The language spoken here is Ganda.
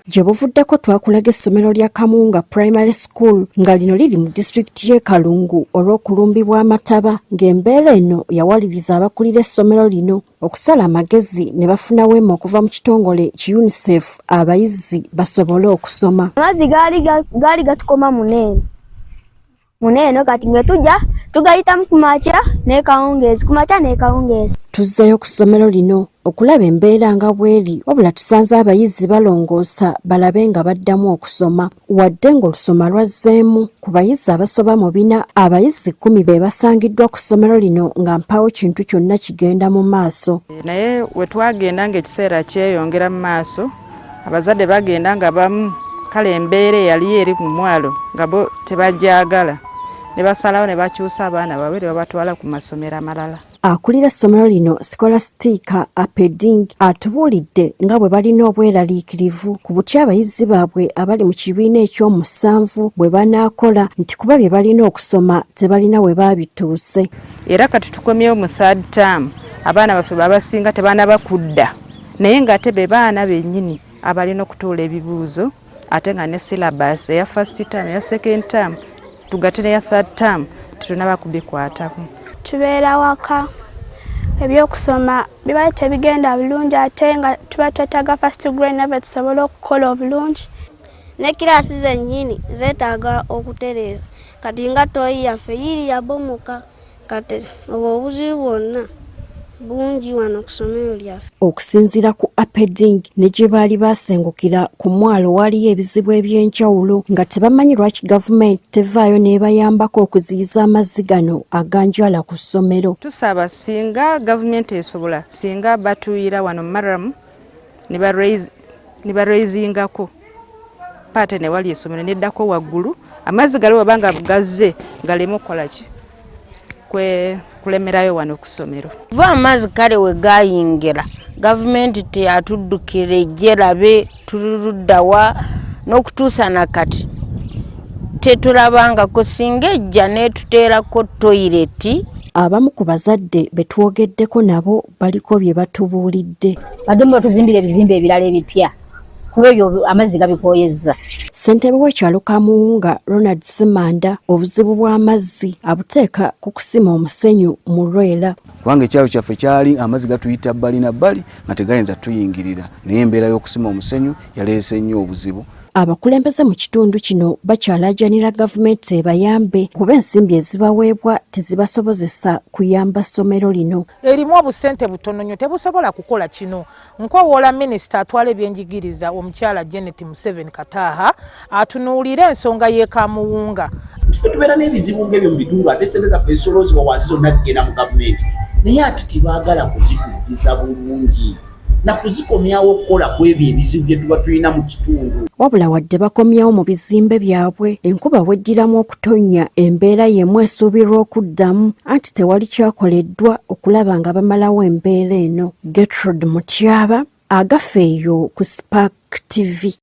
gye buvuddeko twakulaga essomero lya Kamunga Primary School nga lino liri mu disitulikiti y'e Kalungu olw'okulumbibwa amataba ng'embeera eno yawaliriza abakulira essomero lino okusala amagezi ne bafuna weema okuva mu kitongole ki UNICEF abayizi basobole okusoma. Amazzi gaali gatukoma muneeno kati nge tujja tugayitamu kumakya n'ekawungeezi. Tuzzayo ku ssomero lino okulaba embeera nga bweri wabula tusanze abayizi balongoosa balabe nga baddamu okusoma wadde ng'olusoma lwazzeemu ku bayizi abasoba mu 4 abayizi 10 be basangiddwa ku ssomero lino nga mpaawo kintu kyonna kigenda mu maaso. Naye we twagenda ng'ekiseera kyeyongera mu maaso abazadde bagenda nga bamu kale embeera eyali eri mu mwalo nga bo tebajjagala ne basalawo ne bakyusa abaana baabwe ne babatwala ku masomero amalala. Akulira essomero lino Scholastica Apeding atubuulidde nga bwe balina obweraliikirivu ku butya abayizi baabwe abali mu kibiina eky'omusanvu bwe banaakola nti kuba bye balina okusoma tebalina we baabituuse. Era kati tukomyewo mu 3rd term abaana baffe babasinga tebanaba kudda naye ng'ate be baana bennyini abalina okutuula ebibuuzo ate nga ne syllabus eya 1st term eya 2nd term tugatte n'eya 3rd term tetunaba kubikwatako. Tubeera waka ebyokusoma biba tebigenda bulungi ate nga tuba twetaaga first grade nabwe tusobole okukola obulungi. Ne kiraasi zennyini zeetaaga okutereeza kati nga toyi yaffe yiri yabomoka kati obwo obuzibu bwonna bungi wano ku ssomero lyaffe. Okusinziira ku Apeding ne gye baali baasengukira ku mwalo waliyo ebizibu eby'enjawulo nga tebamanyi lwaki gavumenti tevaayo n'ebayambako okuziyiza amazzi gano aganjala ku ssomero. Tusaba singa gavumenti esobola singa batuuyira wano Maramu ne barayizingako paate ne wali essomero neddako waggulu amazzi gali wabanga gazze galeme okukola ki kulemerayo wano ku ssomero. Va amazzi kale we gayingira gavumenti teyatuddukira ejjerabe tuluddawa n'okutuusa na kati tetulabangako singa ejja n'etuteerako toyireti. Abamu ku bazadde be twogeddeko nabo baliko bye batubuulidde. Badde batuzimbira ebizimbe ebirala ebipya kuba ebyo amazzi gabikooyezza. Ssentebe w'ekyalo Kamuwunga Ronald Simanda obuzibu bw'amazzi abuteeka ku kusima omusenyu mu Lwera. Kubanga ekyalo kyaffe kyali amazzi gatuyita bbali na bbali nga tegayinza tuyingirira naye embeera y'okusima omusenyu yaleese nnyo obuzibu. Abakulembeze mu kitundu kino bakyalajanira gavumenti ebayambe kuba ensimbi ezibaweebwa tezibasobozesa kuyamba ssomero lino. Erimu obusente butono nnyo tebusobola kukola kino. Nkowoola minisita atwala ebyenjigiriza omukyala Janet Museveni Kataaha atunuulire ensonga y'e Kamuwunga. Tubeera n'ebizibu ng'ebyo mu bitundu ate ssente zaffe ezisolozebwa wansi zonna zigenda mu gavumenti naye ate tibaagala kuzituddiza bulungi na kuzikomyawo okukola ku ebyo ebizibu bye tuba tulina mu kitundu. Wabula wadde bakomyawo mu bizimbe byabwe enkuba bweddiramu okutonnya embeera y'emu esuubirwa okuddamu anti tewali kyakoleddwa okulaba nga bamalawo embeera eno. Gertrude Mutyaba, Agafeeyo ku Spark TV.